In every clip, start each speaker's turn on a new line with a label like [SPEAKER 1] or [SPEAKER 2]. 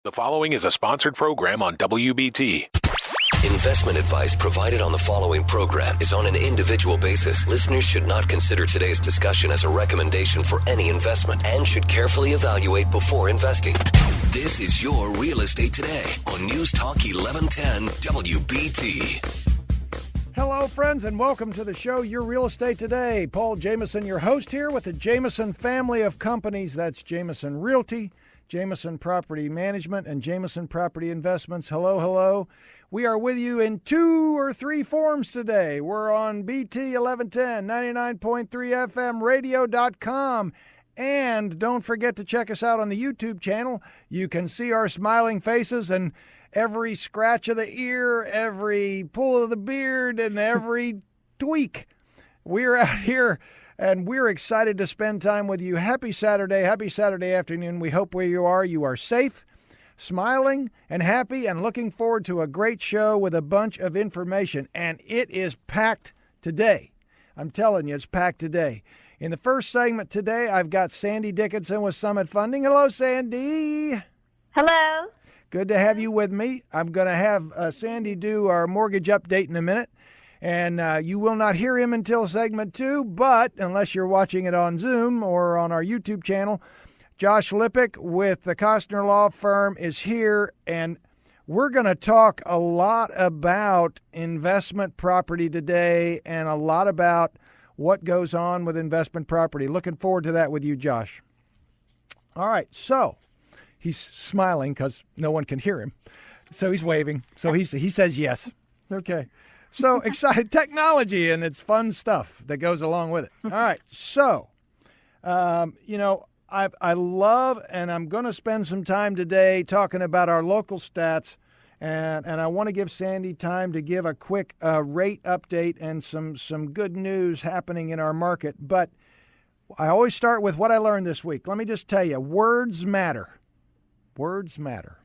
[SPEAKER 1] The following is a sponsored program on WBT.
[SPEAKER 2] Investment advice provided on the following program is on an individual basis. Listeners should not consider today's discussion as a recommendation for any investment and should carefully evaluate before investing. This is Your Real Estate Today on News Talk 1110 WBT.
[SPEAKER 3] Hello, friends, and welcome to the show, Your Real Estate Today. Paul Jamison, your host here with the Jamison family of companies. That's Jamison Realty, Jamison Property Management, and Jamison Property Investments. Hello, hello. We are with you in 2 or 3 forms today. We're on BT 1110, 99.3 FM, radio.com. And don't forget to check us out on the YouTube channel. You can see our smiling faces and every scratch of the ear, every pull of the beard, and every tweak. We're out here, and we're excited to spend time with you. Happy Saturday afternoon. We hope where you are safe, smiling, and happy, and looking forward to a great show with a bunch of information. And it is packed today. I'm telling you, it's packed today. In the first segment today, I've got Sandy Dickinson with Summit Funding. Hello, Sandy.
[SPEAKER 4] Hello.
[SPEAKER 3] Good to have you with me. I'm going to have Sandy do our mortgage update in a minute, and you will not hear him until segment 2, but unless you're watching it on Zoom or on our YouTube channel, Josh Lipack with the Costner Law Firm is here, and we're going to talk a lot about investment property today and a lot about what goes on with investment property. Looking forward to that with you, Josh. All right, so he's smiling because no one can hear him. So he's waving. So he says yes. Okay. So excited. Technology and it's fun stuff that goes along with it. All right. So, I love, and I'm going to spend some time today talking about our local stats. And I want to give Sandy time to give a quick rate update and some good news happening in our market. But I always start with what I learned this week. Let me just tell you, words matter. Words matter.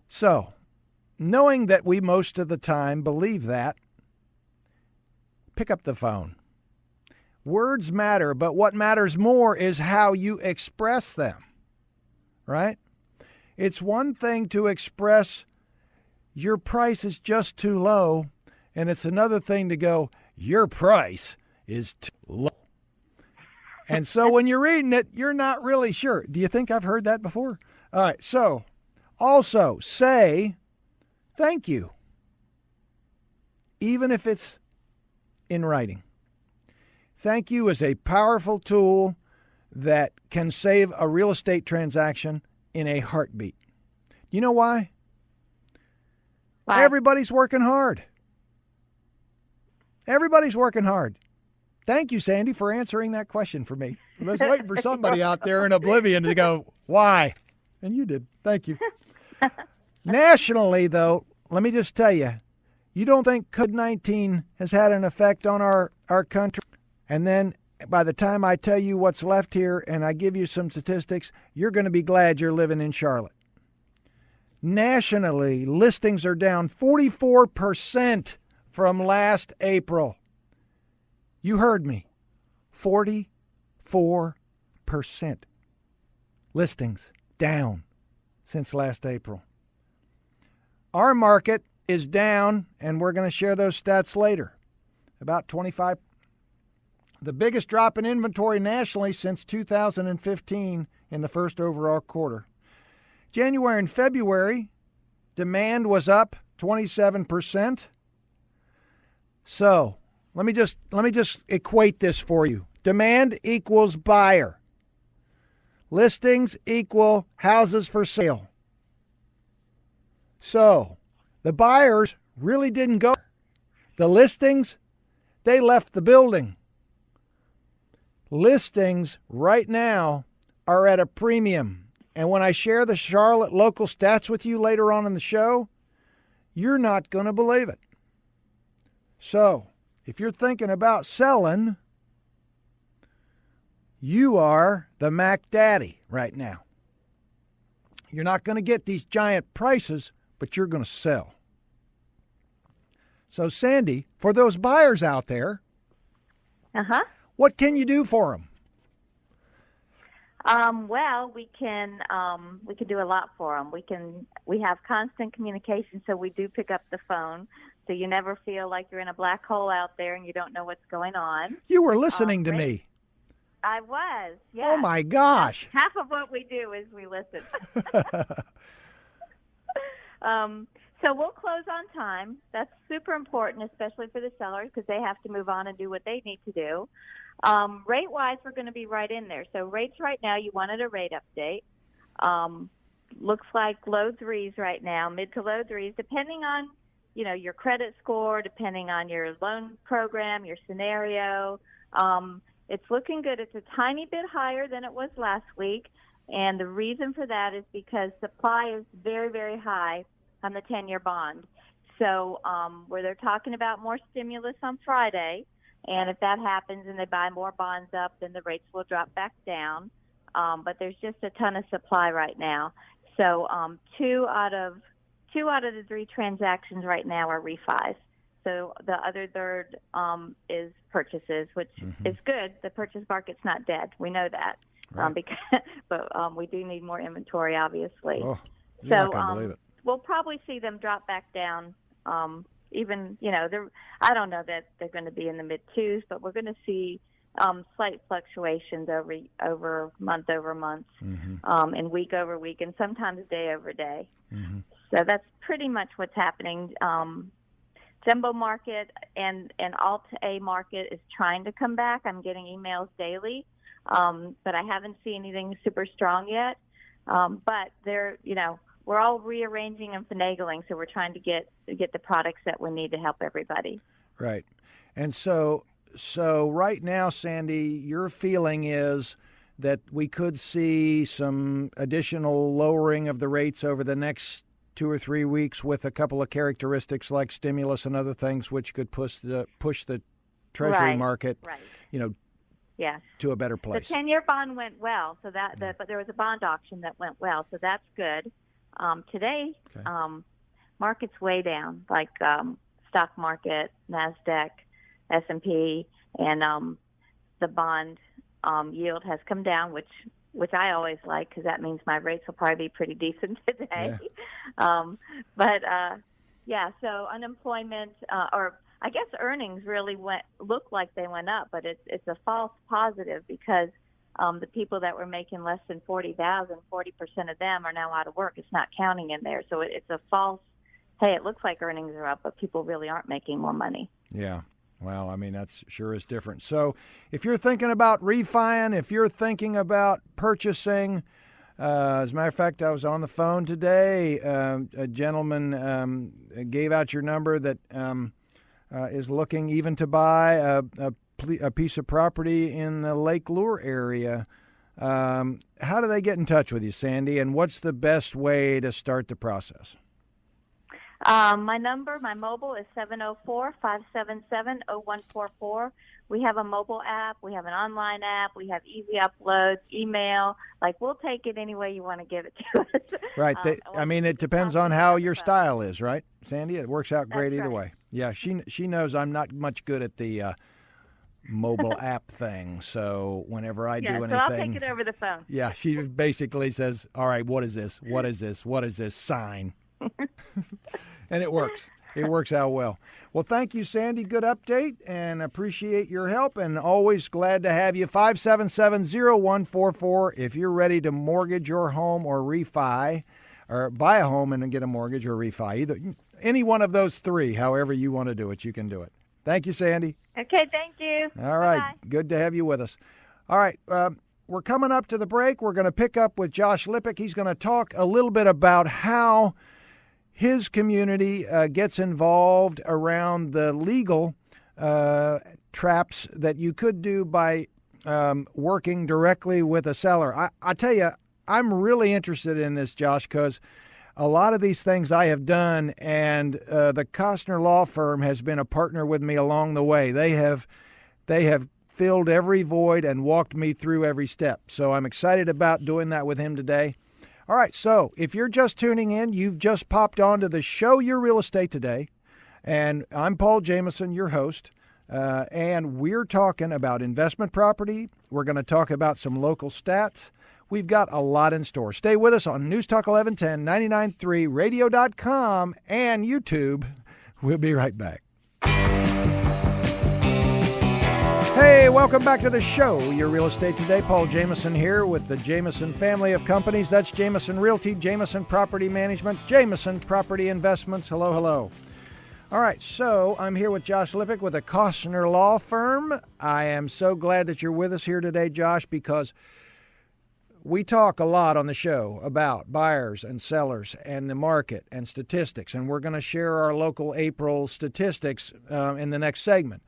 [SPEAKER 3] So, knowing that we most of the time believe that, pick up the phone. Words matter, but what matters more is how you express them, right? It's one thing to express your price is just too low, and it's another thing to go, your price is too low. And so when you're reading it, you're not really sure. Do you think I've heard that before? All right. So also say thank you, even if it's in writing. Thank you is a powerful tool that can save a real estate transaction in a heartbeat. You know why? Why? Everybody's working hard. Everybody's working hard. Thank you, Sandy, for answering that question for me. I was waiting for somebody out there in oblivion to go, why? And you did. Thank you. Nationally, though, let me just tell you, you don't think COVID-19 has had an effect on our country? And then by the time I tell you what's left here and I give you some statistics, you're going to be glad you're living in Charlotte. Nationally, listings are down 44% from last April. You heard me. 44% listings down since last April. Our market is down, and we're going to share those stats later. About 25. The biggest drop in inventory nationally since 2015 in the first overall quarter. January and February, demand was up 27%. So, let me just equate this for you. Demand equals buyer. Listings equal houses for sale. So, the buyers really didn't go. The listings, they left the building. Listings right now are at a premium. And when I share the Charlotte local stats with you later on in the show, you're not going to believe it. So, if you're thinking about selling, you are the Mac Daddy right now. You're not going to get these giant prices, but you're going to sell. So, Sandy, for those buyers out there, what can you do for them?
[SPEAKER 4] Well, we can do a lot for them. We have constant communication, so we do pick up the phone. So you never feel like you're in a black hole out there and you don't know what's going on.
[SPEAKER 3] You were listening to me.
[SPEAKER 4] I was, yeah.
[SPEAKER 3] Oh, my gosh.
[SPEAKER 4] Half of what we do is we listen. So we'll close on time. That's super important, especially for the sellers, because they have to move on and do what they need to do. Rate-wise, we're going to be right in there. So rates right now, you wanted a rate update. Looks like low threes right now, mid to low threes, depending on, your credit score, depending on your loan program, your scenario. It's looking good. It's a tiny bit higher than it was last week, and the reason for that is because supply is very, very high on the 10-year bond. So where they're talking about more stimulus on Friday, and if that happens and they buy more bonds up, then the rates will drop back down. But there's just a ton of supply right now. So two out of the three transactions right now are refis. So the other third is purchases, which is good. The purchase market's not dead. We know that.
[SPEAKER 3] Right.
[SPEAKER 4] But we do need more inventory, obviously.
[SPEAKER 3] Oh, you're not going to believe it.
[SPEAKER 4] We'll probably see them drop back down. Even, I don't know that they're going to be in the mid-twos, but we're going to see slight fluctuations over month, and week over week, and sometimes day over day. So that's pretty much what's happening. Jumbo market and Alt-A market is trying to come back. I'm getting emails daily, but I haven't seen anything super strong yet. But they're, we're all rearranging and finagling, so we're trying to get the products that we need to help everybody.
[SPEAKER 3] Right. And so right now, Sandy, your feeling is that we could see some additional lowering of the rates over the next 2 or 3 weeks with a couple of characteristics like stimulus and other things which could push the Treasury market,
[SPEAKER 4] Yes.
[SPEAKER 3] to a better place.
[SPEAKER 4] The 10-year bond went well, so but there was a bond auction that went well, so that's good. Today, market's way down, like stock market, NASDAQ, S&P, and the bond yield has come down, which I always like because that means my rates will probably be pretty decent today. Yeah. So unemployment, or I guess earnings really look like they went up, but it's a false positive because the people that were making less than $40,000, 40% of them are now out of work. It's not counting in there. So it's a false, hey, it looks like earnings are up, but people really aren't making more money.
[SPEAKER 3] Yeah. Well, I mean, that's sure is different. So if you're thinking about refining, if you're thinking about purchasing, as a matter of fact, I was on the phone today. A gentleman gave out your number that is looking even to buy a piece of property in the Lake Lure area. How do they get in touch with you, Sandy, and what's the best way to start the process?
[SPEAKER 4] My mobile is 704-577-0144. We have a mobile app. We have an online app. We have easy uploads, email. We'll take it any way you want to give it to us.
[SPEAKER 3] Right. It depends on how your style is, right, Sandy? It works out great either way. Yeah, she knows I'm not much good at the mobile app thing, so whenever I do anything...
[SPEAKER 4] so I'll take it over the phone.
[SPEAKER 3] Yeah, she basically says, all right, what is this? What is this? What is this? Sign. And it works. It works out well. Well, thank you, Sandy. Good update, and appreciate your help, and always glad to have you. 577-0144 if you're ready to mortgage your home or refi, or buy a home and get a mortgage or refi. Either any one of those three, however you want to do it, you can do it. Thank you, Sandy.
[SPEAKER 4] Okay, thank you.
[SPEAKER 3] All right.
[SPEAKER 4] Bye-bye.
[SPEAKER 3] Good to have you with us. All right. We're coming up to the break. We're going to pick up with Josh Lipack. He's going to talk a little bit about how his community gets involved around the legal traps that you could do by working directly with a seller. I tell you, I'm really interested in this, Josh, because a lot of these things I have done, and the Costner law firm has been a partner with me along the way. They have filled every void and walked me through every step. So I'm excited about doing that with him today. All right, so if you're just tuning in, you've just popped onto the show Your Real Estate Today, and I'm Paul Jamison, your host, and we're talking about investment property. We're going to talk about some local stats. We've got a lot in store. Stay with us on News Talk 1110, 99.3 radio.com, and YouTube. We'll be right back. Hey, welcome back to the show. Your Real Estate Today. Paul Jamison here with the Jamison family of companies. That's Jamison Realty, Jamison Property Management, Jamison Property Investments. Hello, hello. All right, so I'm here with Josh Lipack with the Costner Law Firm. I am so glad that you're with us here today, Josh, because we talk a lot on the show about buyers and sellers and the market and statistics, and we're going to share our local April statistics in the next segment.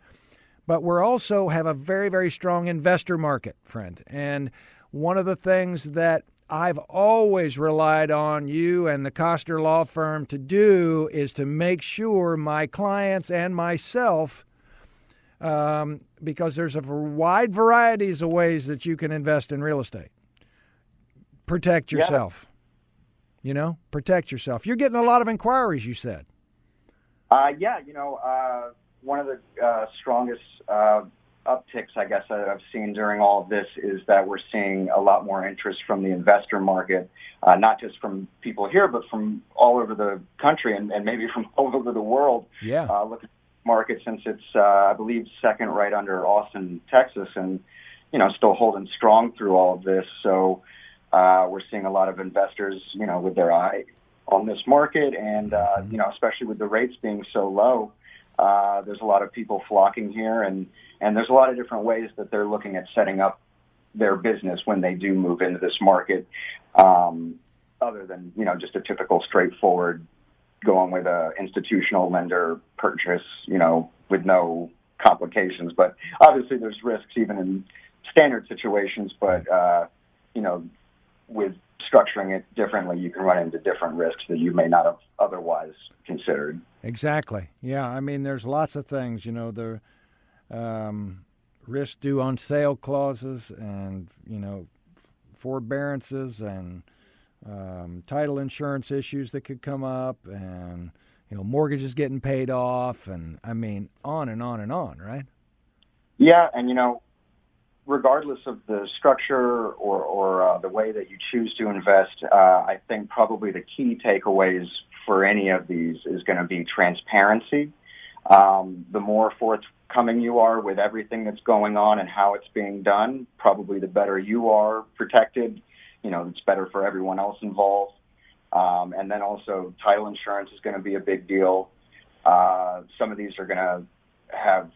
[SPEAKER 3] But we're also have a very, very strong investor market, friend. And one of the things that I've always relied on you and the Costner Law Firm to do is to make sure my clients and myself, because there's a wide varieties of ways that you can invest in real estate. Protect yourself. Protect yourself. You're getting a lot of inquiries, you said.
[SPEAKER 5] One of the strongest upticks, I guess, that I've seen during all of this is that we're seeing a lot more interest from the investor market, not just from people here, but from all over the country and maybe from all over the world.
[SPEAKER 3] Yeah.
[SPEAKER 5] Look at the market since it's, I believe, second right under Austin, Texas, and, still holding strong through all of this. So we're seeing a lot of investors, with their eye on this market and, especially with the rates being so low. There's a lot of people flocking here, and there's a lot of different ways that they're looking at setting up their business when they do move into this market, other than, just a typical straightforward going with a institutional lender purchase, with no complications. But obviously there's risks even in standard situations, but, with structuring it differently, you can run into different risks that you may not have otherwise considered.
[SPEAKER 3] Exactly. Yeah. I mean, there's lots of things, the risk due on sale clauses and, forbearances and title insurance issues that could come up and, mortgages getting paid off. And I mean, on and on and on, right?
[SPEAKER 5] Yeah. And, regardless of the structure or the way that you choose to invest, I think probably the key takeaways for any of these is going to be transparency. The more forthcoming you are with everything that's going on and how it's being done, probably the better you are protected. It's better for everyone else involved. And then also title insurance is going to be a big deal. Some of these are going to have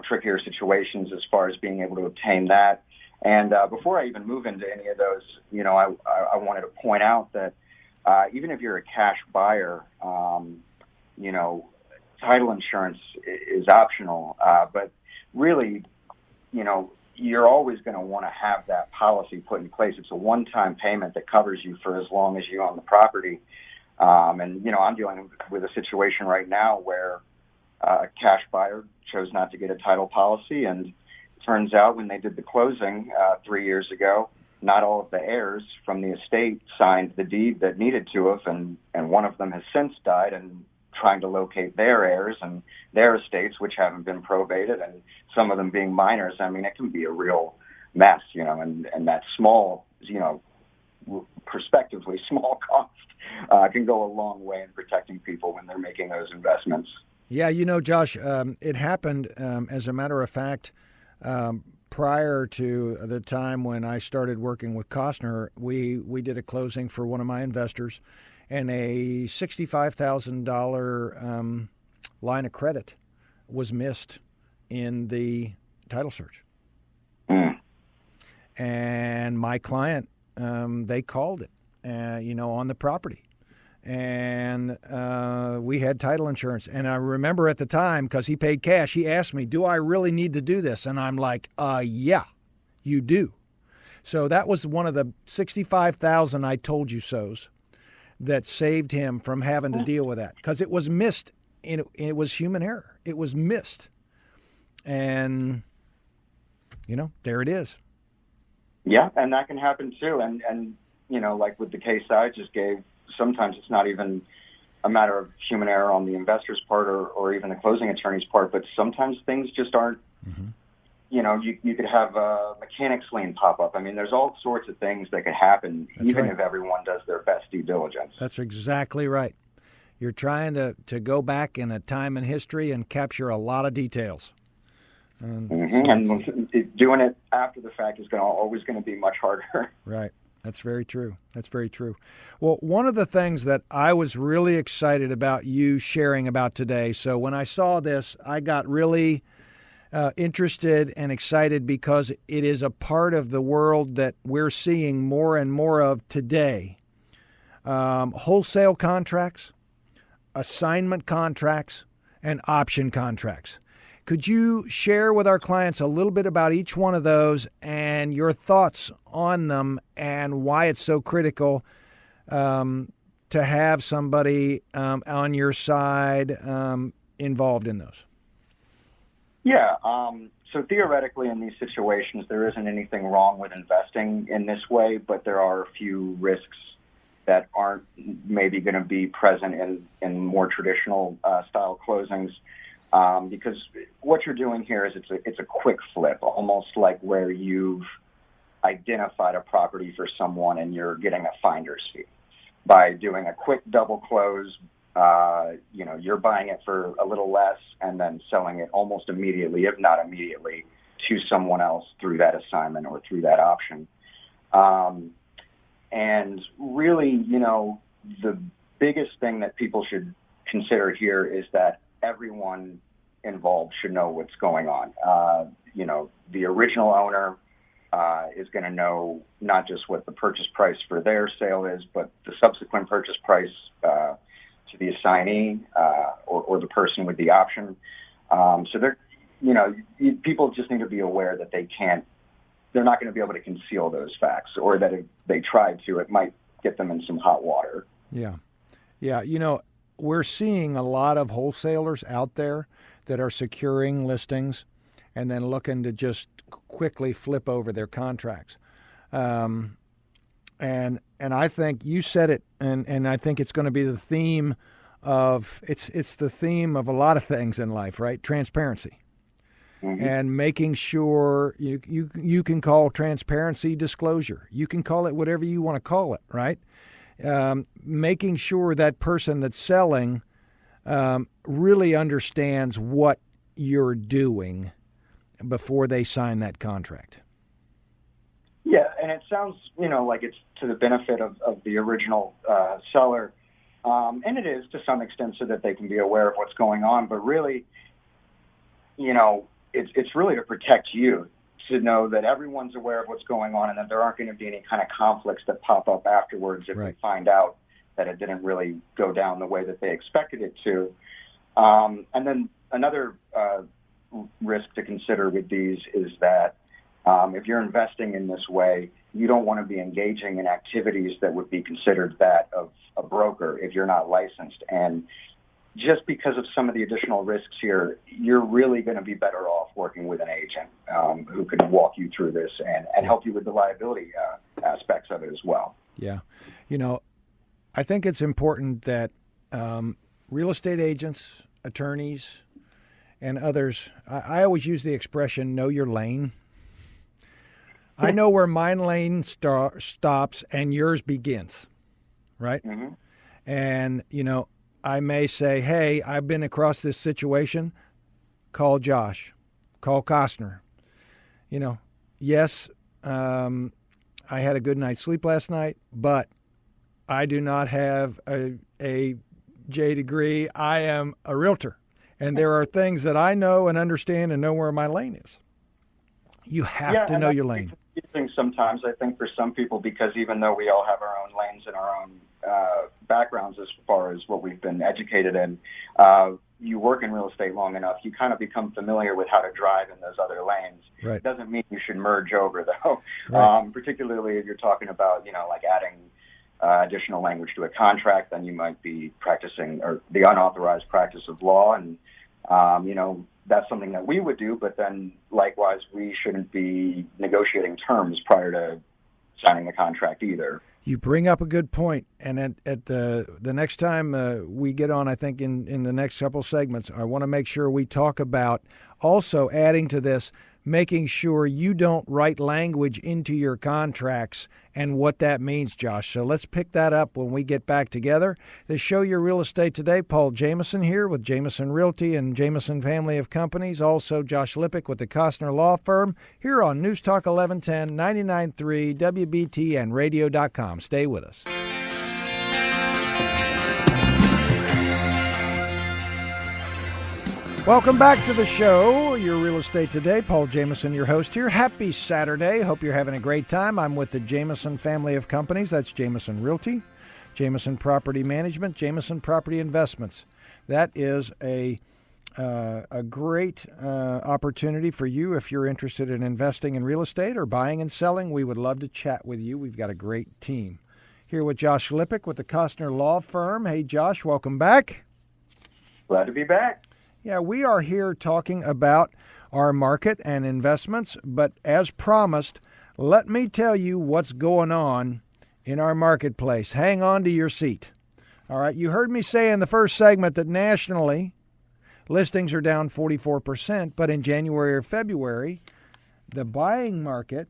[SPEAKER 5] trickier situations as far as being able to obtain that. And before I even move into any of those, I wanted to point out that even if you're a cash buyer, title insurance is optional. But really, you're always going to want to have that policy put in place. It's a one-time payment that covers you for as long as you own the property. And I'm dealing with a situation right now where a cash buyer chose not to get a title policy, and it turns out when they did the closing 3 years ago, not all of the heirs from the estate signed the deed that needed to have, and one of them has since died, and trying to locate their heirs and their estates, which haven't been probated, and some of them being minors. I mean, it can be a real mess, and that small, prospectively small cost can go a long way in protecting people when they're making those investments.
[SPEAKER 3] Yeah, Josh, it happened, as a matter of fact, prior to the time when I started working with Costner. We did a closing for one of my investors, and a $65,000 line of credit was missed in the title search. And my client, they called it, on the property. And we had title insurance. And I remember at the time, because he paid cash, he asked me, do I really need to do this? And I'm like, yeah, you do. So that was one of the 65,000 I told you so's that saved him from having to deal with that, because it was missed. And it was human error. It was missed. And, there it is.
[SPEAKER 5] Yeah, and that can happen too. And like with the case I just gave, sometimes it's not even a matter of human error on the investor's part or even the closing attorney's part, but sometimes things just aren't, you could have a mechanics lien pop up. I mean, there's all sorts of things that could happen, even if everyone does their best due diligence.
[SPEAKER 3] That's exactly right. You're trying to go back in a time in history and capture a lot of details.
[SPEAKER 5] And doing it after the fact is always going to be much harder.
[SPEAKER 3] Right. That's very true. That's very true. Well, one of the things that I was really excited about you sharing about today, so when I saw this, I got really interested and excited because it is a part of the world that we're seeing more and more of today. Wholesale contracts, assignment contracts, and option contracts. Could you share with our clients a little bit about each one of those and your thoughts on them and why it's so critical to have somebody on your side involved in those?
[SPEAKER 5] Yeah. So theoretically, in these situations, there isn't anything wrong with investing in this way, but there are a few risks that aren't maybe going to be present in more traditional style closings. Because what you're doing here is it's a quick flip, almost like where you've identified a property for someone and you're getting a finder's fee. By doing a quick double close, you're buying it for a little less and then selling it almost immediately, if not immediately, to someone else through that assignment or through that option. And really, the biggest thing that people should consider here is that everyone involved should know what's going on. The original owner is going to know not just what the purchase price for their sale is, but the subsequent purchase price to the assignee or the person with the option. So people just need to be aware that they're not going to be able to conceal those facts, or that if they tried to, it might get them in some hot water.
[SPEAKER 3] Yeah. We're seeing a lot of wholesalers out there that are securing listings and then looking to just quickly flip over their contracts. And I think you said it, and I think it's going to be the theme of it's the theme of a lot of things in life, right? Transparency. Mm-hmm. And making sure you can call transparency disclosure. You can call it whatever you want to call it, right? Making sure that person that's selling really understands what you're doing before they sign that contract.
[SPEAKER 5] Yeah, and it sounds, like it's to the benefit of the original seller, and it is to some extent so that they can be aware of what's going on. But really, it's really to protect you, to know that everyone's aware of what's going on and that there aren't going to be any kind of conflicts that pop up afterwards if they find out that it didn't really go down the way that they expected it to. And then another risk to consider with these is that if you're investing in this way, you don't want to be engaging in activities that would be considered that of a broker if you're not licensed. And just because of some of the additional risks here, you're really going to be better off working with an agent who can walk you through this and help you with the liability aspects of it as well.
[SPEAKER 3] Yeah. I think it's important that real estate agents, attorneys, and others, I always use the expression, know your lane. I know where my lane stops and yours begins, right? Mm-hmm. And, I may say, hey, I've been across this situation. Call Josh. Call Costner. Yes, I had a good night's sleep last night, but I do not have a J degree. I am a realtor. And there are things that I know and understand and know where my lane is. You have to know your lane.
[SPEAKER 5] Sometimes, I think, for some people, because even though we all have our own lanes and our own backgrounds as far as what we've been educated in, you work in real estate long enough, you kind of become familiar with how to drive in those other lanes. Right. It doesn't mean you should merge over, though, right. Particularly if you're talking about, like adding additional language to a contract, then you might be practicing or the unauthorized practice of law. And, that's something that we would do, but then likewise, we shouldn't be negotiating terms prior to signing the contract either.
[SPEAKER 3] You bring up a good point, and at the next time we get on, I think in the next couple segments, I want to make sure we talk about also adding to this making sure you don't write language into your contracts and what that means, Josh. So let's pick that up when we get back together. The show Your Real Estate Today, Paul Jamison here with Jamison Realty and Jamison Family of Companies. Also, Josh Lipack with the Costner Law Firm here on News Talk 1110, 99.3, WBT, and radio.com. Stay with us. Welcome back to the show, Your Real Estate Today. Paul Jamison, your host here. Happy Saturday. Hope you're having a great time. I'm with the Jamison Family of Companies. That's Jamison Realty, Jamison Property Management, Jamison Property Investments. That is a great opportunity for you if you're interested in investing in real estate or buying and selling. We would love to chat with you. We've got a great team. Here with Josh Lipack with the Costner Law Firm. Hey, Josh, welcome back.
[SPEAKER 5] Glad to be back.
[SPEAKER 3] Yeah, we are here talking about our market and investments, but as promised, let me tell you what's going on in our marketplace. Hang on to your seat. All right, you heard me say in the first segment that nationally, listings are down 44%, but in January or February, the buying market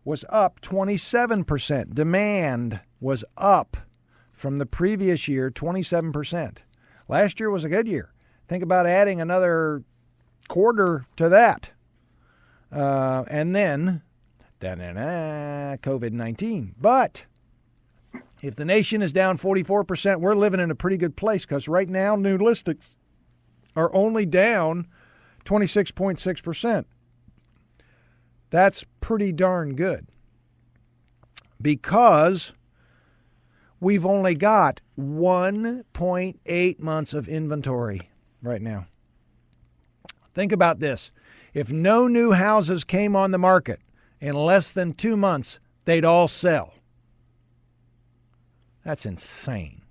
[SPEAKER 3] was up 27%. Demand was up from the previous year, 27%. Last year was a good year. Think about adding another quarter to that. And then, COVID-19. But if the nation is down 44%, we're living in a pretty good place because right now new listings are only down 26.6%. That's pretty darn good because we've only got 1.8 months of inventory right now. Think about this. If no new houses came on the market in less than 2 months, they'd all sell. That's insane.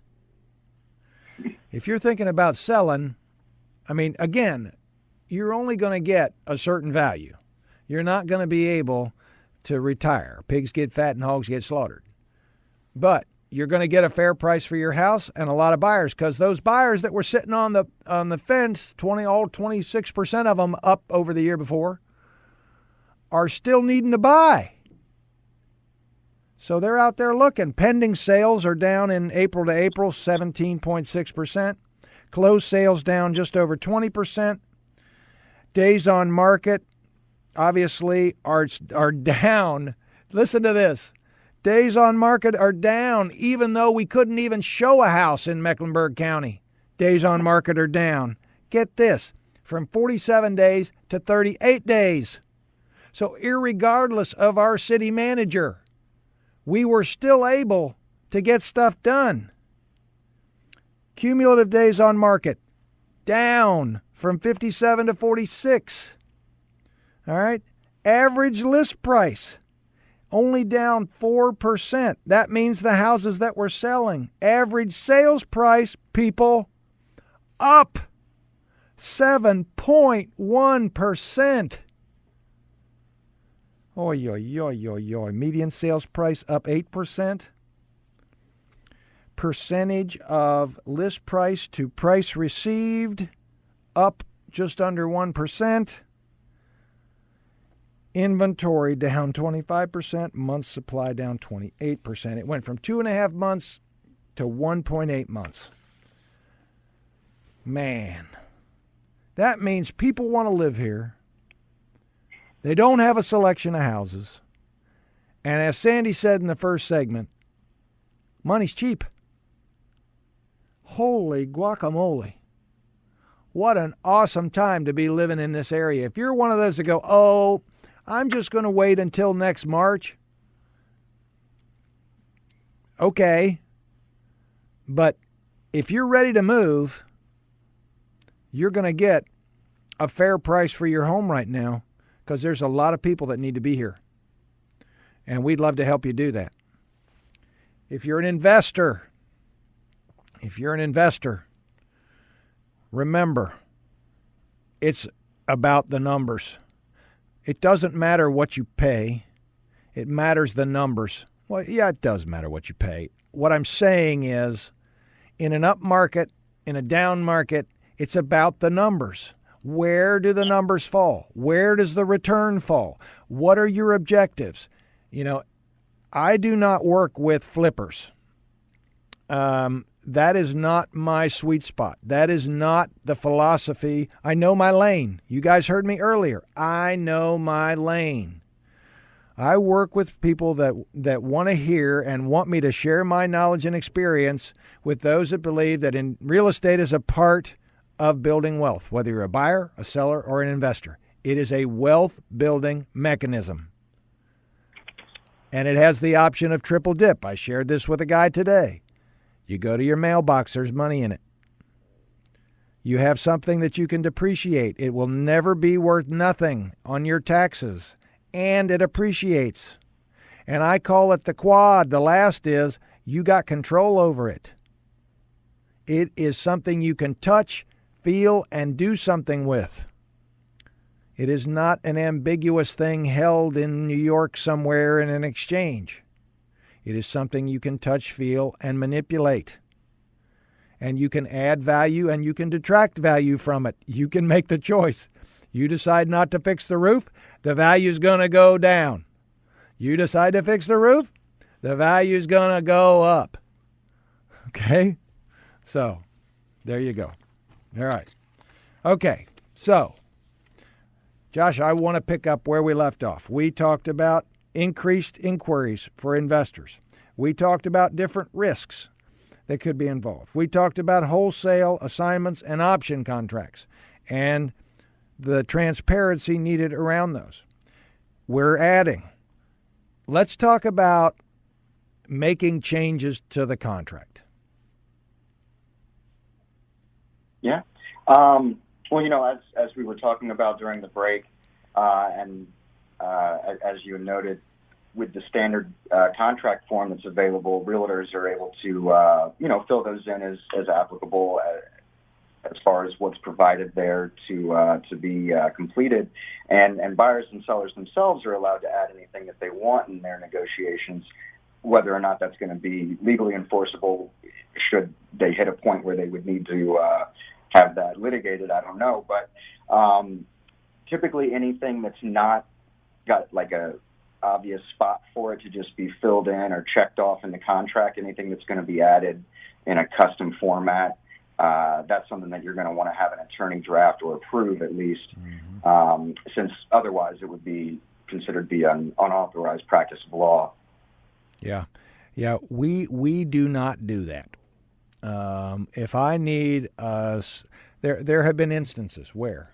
[SPEAKER 3] If you're thinking about selling, I mean, again, you're only going to get a certain value. You're not going to be able to retire. Pigs get fat and hogs get slaughtered. But you're going to get a fair price for your house and a lot of buyers because those buyers that were sitting on the fence, 26% of them up over the year before, are still needing to buy. So they're out there looking. Pending sales are down in April to April, 17.6%. Closed sales down just over 20%. Days on market, obviously, are down. Listen to this. Days on market are down, even though we couldn't even show a house in Mecklenburg County. Days on market are down. Get this, from 47 days to 38 days. So irregardless of our city manager, we were still able to get stuff done. Cumulative days on market, down from 57 to 46. All right? Average list price, only down 4%. That means the houses that we're selling. Average sales price, people, up 7.1%. Oy, oy, oy, oy, oy. Median sales price up 8%. Percentage of list price to price received up just under 1%. Inventory down 25%, months supply down 28%. It went from 2.5 months to 1.8 months. Man, that means people want to live here. They don't have a selection of houses. And as Sandy said in the first segment, money's cheap. Holy guacamole. What an awesome time to be living in this area. If you're one of those that go, oh, I'm just going to wait until next March. Okay. But if you're ready to move, you're going to get a fair price for your home right now because there's a lot of people that need to be here. And we'd love to help you do that. If you're an investor, remember, it's about the numbers. It doesn't matter what you pay. It matters the numbers. Well, yeah, it does matter what you pay. What I'm saying is, in an up market, in a down market, it's about the numbers. Where do the numbers fall? Where does the return fall? What are your objectives? You know, I do not work with flippers. That is not my sweet spot. That is not the philosophy. I know my lane. You guys heard me earlier. I know my lane. I work with people that want to hear and want me to share my knowledge and experience with those that believe that in real estate is a part of building wealth, whether you're a buyer, a seller, or an investor. It is a wealth building mechanism. And it has the option of triple dip. I shared this with a guy today. You go to your mailbox, there's money in it. You have something that you can depreciate. It will never be worth nothing on your taxes, and it appreciates. And I call it the quad. The last is you got control over it. It is something you can touch, feel, and do something with. It is not an ambiguous thing held in New York somewhere in an exchange. It is something you can touch, feel, and manipulate. And you can add value and you can detract value from it. You can make the choice. You decide not to fix the roof, the value's going to go down. You decide to fix the roof, the value's going to go up. Okay? So, there you go. All right. Okay, so, Josh, I want to pick up where we left off. We talked about increased inquiries for investors. We talked about different risks that could be involved. We talked about wholesale assignments and option contracts and the transparency needed around those. We're adding. Let's talk about making changes to the contract.
[SPEAKER 5] Yeah. Well, you know, as we were talking about during the break, and as you noted, with the standard contract form that's available, realtors are able to, fill those in as applicable as far as what's provided there to be completed. And buyers and sellers themselves are allowed to add anything that they want in their negotiations, whether or not that's going to be legally enforceable should they hit a point where they would need to have that litigated. I don't know. But typically anything that's not got like a obvious spot for it to just be filled in or checked off in the contract, anything that's going to be added in a custom format, that's something that you're going to want to have an attorney draft or approve at least, since otherwise it would be considered to be an unauthorized practice of law.
[SPEAKER 3] Yeah. We do not do that. If I need there have been instances where,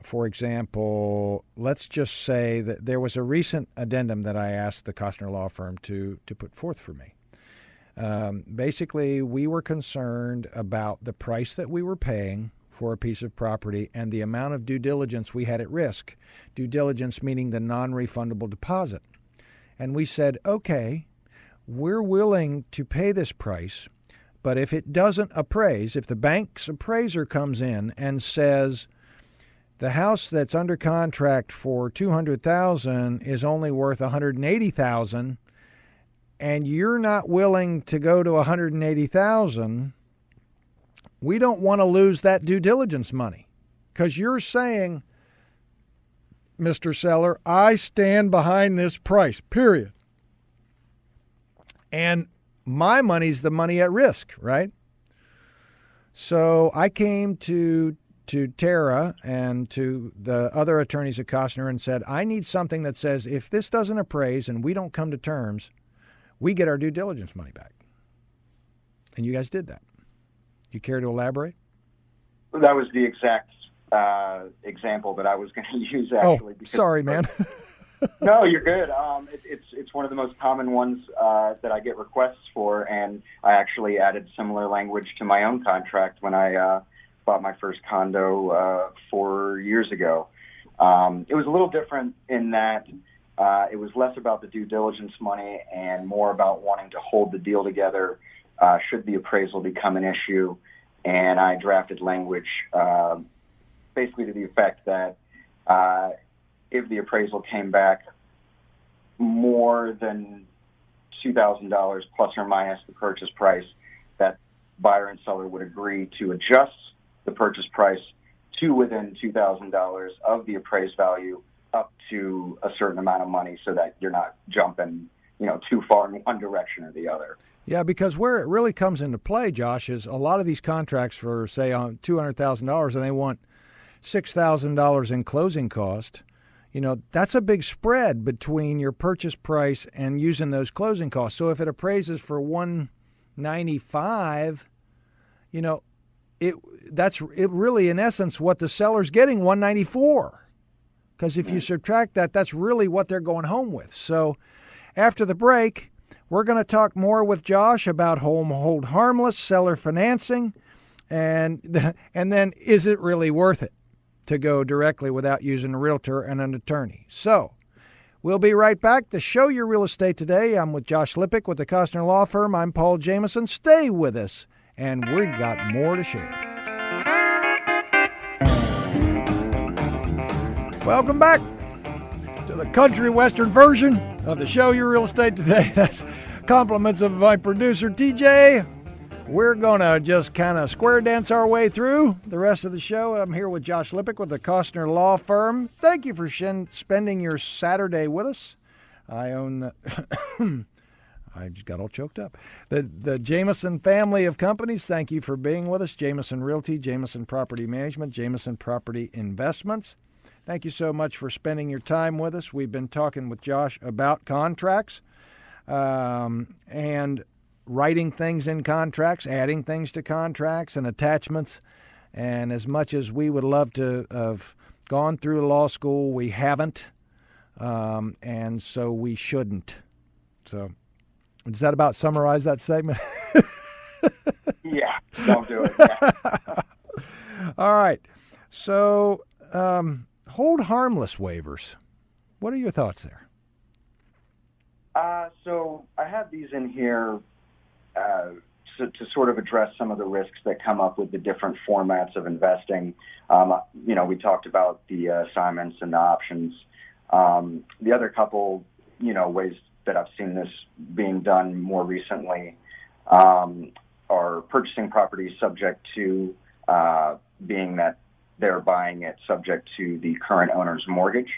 [SPEAKER 3] for example, let's just say that there was a recent addendum that I asked the Costner law firm to put forth for me. Basically, we were concerned about the price that we were paying for a piece of property and the amount of due diligence we had at risk. Due diligence meaning the non-refundable deposit. And we said, okay, we're willing to pay this price, but if it doesn't appraise, if the bank's appraiser comes in and says the house that's under contract for $200,000 is only worth $180,000, and you're not willing to go to $180,000, we don't want to lose that due diligence money, because you're saying, Mr. Seller, I stand behind this price, period. And my money's the money at risk, right? So I came to Tara and to the other attorneys at Costner and said, I need something that says if this doesn't appraise and we don't come to terms, we get our due diligence money back. And you guys did that. You care to elaborate?
[SPEAKER 5] That was the exact example that I was going to use, actually.
[SPEAKER 3] Oh, sorry, man.
[SPEAKER 5] No, you're good. It's one of the most common ones that I get requests for, and I actually added similar language to my own contract when I bought my first condo 4 years ago. It was a little different in that it was less about the due diligence money and more about wanting to hold the deal together should the appraisal become an issue. And I drafted language basically to the effect that if the appraisal came back more than $2,000 plus or minus the purchase price, that buyer and seller would agree to adjust the purchase price to within $2,000 of the appraised value up to a certain amount of money so that you're not jumping, too far in one direction or the other.
[SPEAKER 3] Yeah, because where it really comes into play, Josh, is a lot of these contracts for, say, $200,000 and they want $6,000 in closing cost. That's a big spread between your purchase price and using those closing costs. So if it appraises for $195, that's really in essence what the seller's getting, $194. Because if you subtract that, that's really what they're going home with. So after the break, we're going to talk more with Josh about hold harmless seller financing, and then is it really worth it to go directly without using a realtor and an attorney? So we'll be right back to Show Your Real Estate Today. I'm with Josh Lipack with the Costner Law Firm. I'm Paul Jamison. Stay with us, and we've got more to share. Welcome back to the country western version of the Show Your Real Estate Today. That's compliments of my producer, TJ. We're going to just kind of square dance our way through the rest of the show. I'm here with Josh Lipack with the Costner Law Firm. Thank you for spending your Saturday with us. I own I just got all choked up. The Jamison family of companies, thank you for being with us. Jamison Realty, Jamison Property Management, Jamison Property Investments. Thank you so much for spending your time with us. We've been talking with Josh about contracts and writing things in contracts, adding things to contracts and attachments. And as much as we would love to have gone through law school, we haven't, and so we shouldn't. So does that about summarize that statement?
[SPEAKER 5] Yeah, don't do it. Yeah.
[SPEAKER 3] All right. So hold harmless waivers. What are your thoughts there?
[SPEAKER 5] So I have these in here to sort of address some of the risks that come up with the different formats of investing. We talked about the assignments and the options. The other couple, ways that I've seen this being done more recently are purchasing properties subject to being that they're buying it subject to the current owner's mortgage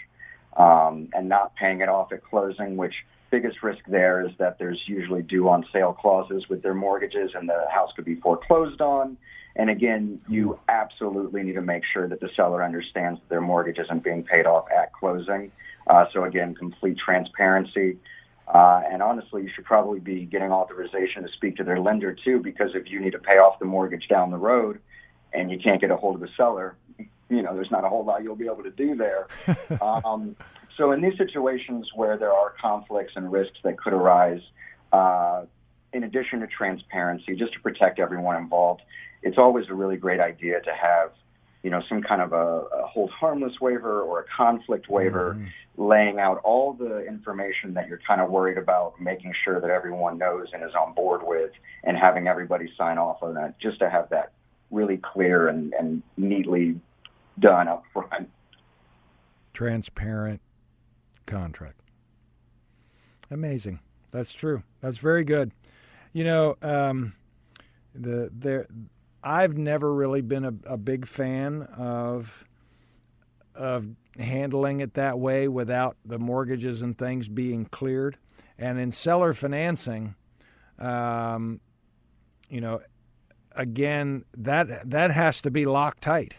[SPEAKER 5] and not paying it off at closing, which biggest risk there is that there's usually due on sale clauses with their mortgages and the house could be foreclosed on. And again, you absolutely need to make sure that the seller understands that their mortgage isn't being paid off at closing. So again, complete transparency. And honestly, you should probably be getting authorization to speak to their lender too, because if you need to pay off the mortgage down the road and you can't get a hold of the seller, there's not a whole lot you'll be able to do there. So in these situations where there are conflicts and risks that could arise, in addition to transparency, just to protect everyone involved, it's always a really great idea to have, some kind of a hold harmless waiver or a conflict waiver, laying out all the information that you're kind of worried about, making sure that everyone knows and is on board with, and having everybody sign off on that, just to have that really clear and neatly done up front.
[SPEAKER 3] Transparent contract. Amazing. That's true. That's very good. I've never really been a big fan of handling it that way without the mortgages and things being cleared. And in seller financing, again, that has to be locked tight,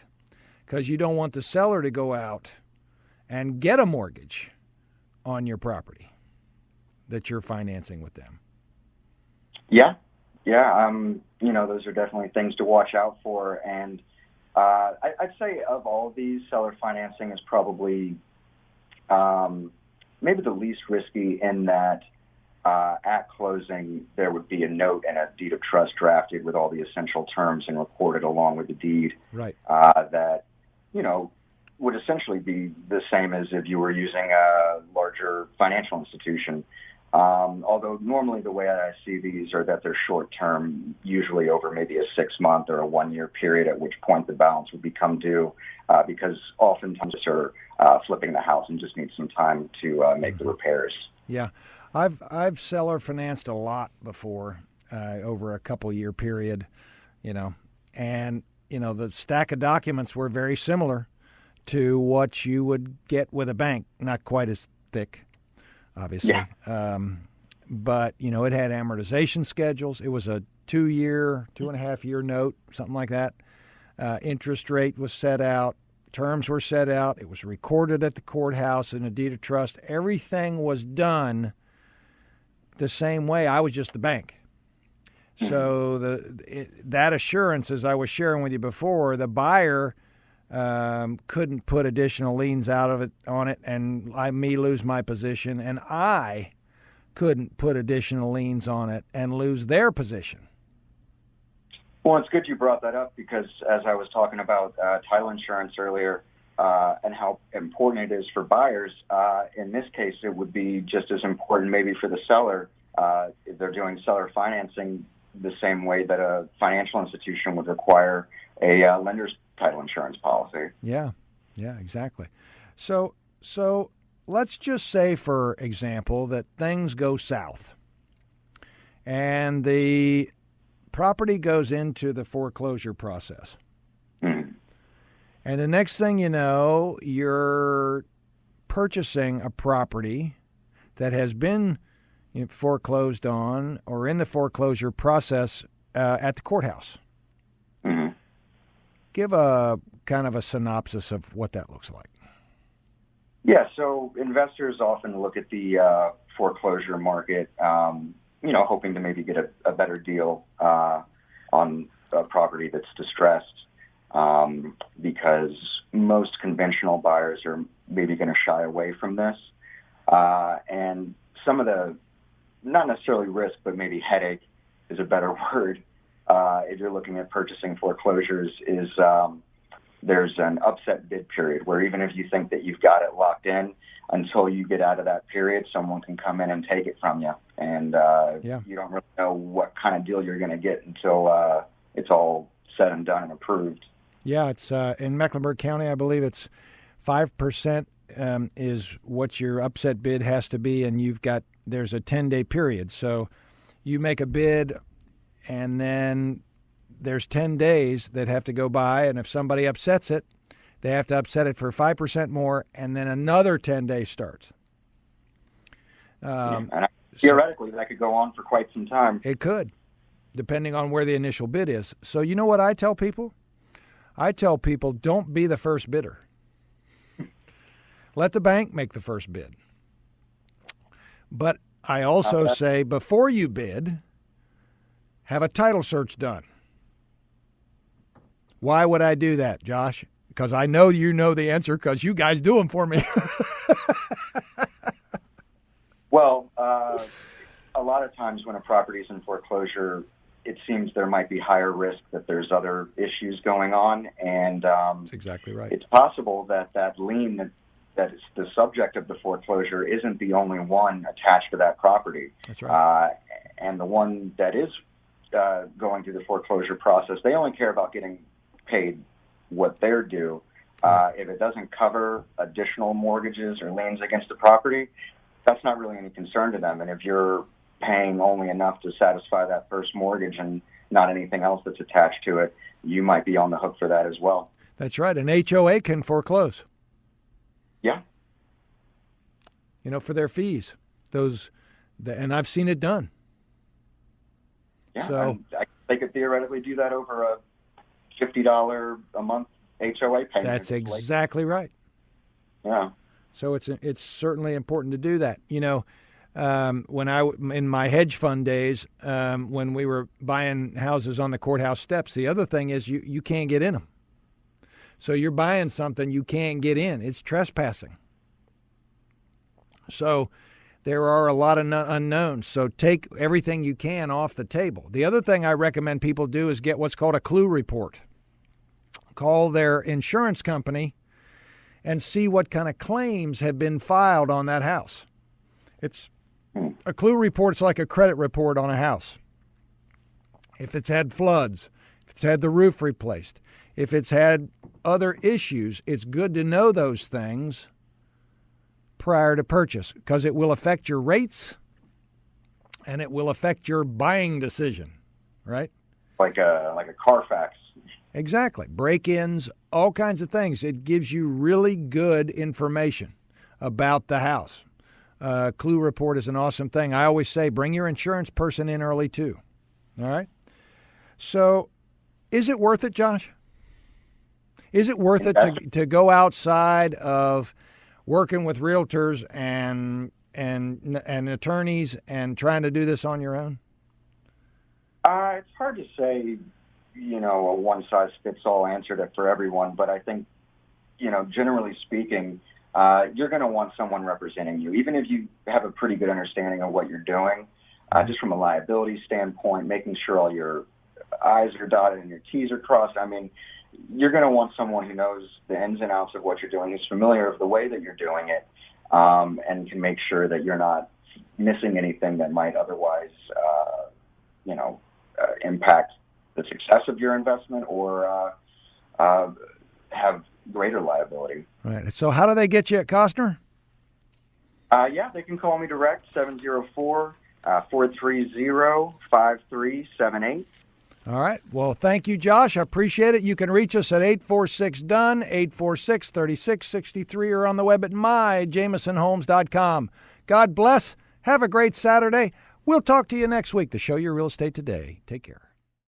[SPEAKER 3] because you don't want the seller to go out and get a mortgage on your property that you're financing with them.
[SPEAKER 5] Yeah. Those are definitely things to watch out for. And I'd say of all of these, seller financing is probably maybe the least risky, in that at closing there would be a note and a deed of trust drafted with all the essential terms and recorded along with the deed.
[SPEAKER 3] Right.
[SPEAKER 5] That, would essentially be the same as if you were using a larger financial institution. Although normally the way I see these are that they're short-term, usually over maybe a 6-month or a 1-year period, at which point the balance would become due, because oftentimes they're flipping the house and just need some time to make the repairs.
[SPEAKER 3] Yeah, I've seller financed a lot before, over a couple-year period, and the stack of documents were very similar to what you would get with a bank. Not quite as thick, obviously.
[SPEAKER 5] Yeah.
[SPEAKER 3] But, it had amortization schedules. It was a 2.5 year note, something like that. Interest rate was set out. Terms were set out. It was recorded at the courthouse in a deed of trust. Everything was done the same way. I was just the bank. So that assurance, as I was sharing with you before, the buyer couldn't put additional liens on it and me lose my position, and I couldn't put additional liens on it and lose their position.
[SPEAKER 5] Well, it's good you brought that up because as I was talking about title insurance earlier and how important it is for buyers, in this case it would be just as important maybe for the seller if they're doing seller financing the same way that a financial institution would require a lender's title insurance policy.
[SPEAKER 3] Yeah, exactly. So let's just say, for example, that things go south and the property goes into the foreclosure process.
[SPEAKER 5] Mm.
[SPEAKER 3] And the next thing you know, you're purchasing a property that has been foreclosed on or in the foreclosure process at the courthouse.
[SPEAKER 5] Mm-hmm.
[SPEAKER 3] Give a kind of a synopsis of what that looks like.
[SPEAKER 5] Yeah, so investors often look at the foreclosure market, hoping to maybe get a better deal on a property that's distressed because most conventional buyers are maybe going to shy away from this. And some of the, not necessarily risk, but maybe headache is a better word, if you're looking at purchasing foreclosures, is there's an upset bid period where even if you think that you've got it locked in, until you get out of that period, someone can come in and take it from you. And you don't really know what kind of deal you're going to get until it's all said and done and approved.
[SPEAKER 3] Yeah, it's in Mecklenburg County, I believe it's 5% is what your upset bid has to be, and there's a 10-day period. So you make a bid, and then there's 10 days that have to go by, and if somebody upsets it, they have to upset it for 5% more, and then another 10 days starts.
[SPEAKER 5] And theoretically, that could go on for quite some time.
[SPEAKER 3] It could, depending on where the initial bid is. So you know what I tell people? I tell people, don't be the first bidder. Let the bank make the first bid. But I also say, before you bid, have a title search done. Why would I do that, Josh? Because I know you know the answer because you guys do them for me.
[SPEAKER 5] Well, a lot of times when a property is in foreclosure, it seems there might be higher risk that there's other issues going on. And
[SPEAKER 3] that's exactly right.
[SPEAKER 5] It's possible that lien that is the subject of the foreclosure isn't the only one attached to that property.
[SPEAKER 3] That's right.
[SPEAKER 5] And the one that is going through the foreclosure process, they only care about getting paid what they're due. If it doesn't cover additional mortgages or liens against the property, that's not really any concern to them. And if you're paying only enough to satisfy that first mortgage and not anything else that's attached to it, you might be on the hook for that as well.
[SPEAKER 3] That's right. An HOA can foreclose.
[SPEAKER 5] Yeah.
[SPEAKER 3] For their fees. And I've seen it done.
[SPEAKER 5] Yeah,
[SPEAKER 3] so
[SPEAKER 5] they could theoretically do that over a $50 a month HOA payment.
[SPEAKER 3] That's exactly right.
[SPEAKER 5] Yeah.
[SPEAKER 3] So it's certainly important to do that. When in my hedge fund days, when we were buying houses on the courthouse steps, the other thing is you can't get in them. So you're buying something you can't get in. It's trespassing. So there are a lot of unknowns. So take everything you can off the table. The other thing I recommend people do is get what's called a clue report. Call their insurance company and see what kind of claims have been filed on that house. It's a clue report's like a credit report on a house. If it's had floods, if it's had the roof replaced, if it's had other issues, it's good to know those things prior to purchase because it will affect your rates and it will affect your buying decision, right?
[SPEAKER 5] Like a Carfax.
[SPEAKER 3] Exactly. Break-ins, all kinds of things. It gives you really good information about the house. Clue report is an awesome thing. I always say bring your insurance person in early too. All right? So is it worth it, Josh? Is it worth it to go outside of working with realtors and attorneys and trying to do this on your own?
[SPEAKER 5] It's hard to say, a one-size-fits-all answer for everyone, but I think, generally speaking, you're going to want someone representing you, even if you have a pretty good understanding of what you're doing, just from a liability standpoint, making sure all your I's are dotted and your T's are crossed. I mean, you're going to want someone who knows the ins and outs of what you're doing, who's familiar with the way that you're doing it, and can make sure that you're not missing anything that might otherwise, impact the success of your investment or have greater liability.
[SPEAKER 3] Right. So how do they get you at Costner?
[SPEAKER 5] They can call me direct, 704-430-5378.
[SPEAKER 3] All right. Well, thank you, Josh. I appreciate it. You can reach us at 846-DONE, 846-3663, or on the web at myjamisonhomes.com. God bless. Have a great Saturday. We'll talk to you next week to show your real estate today. Take care.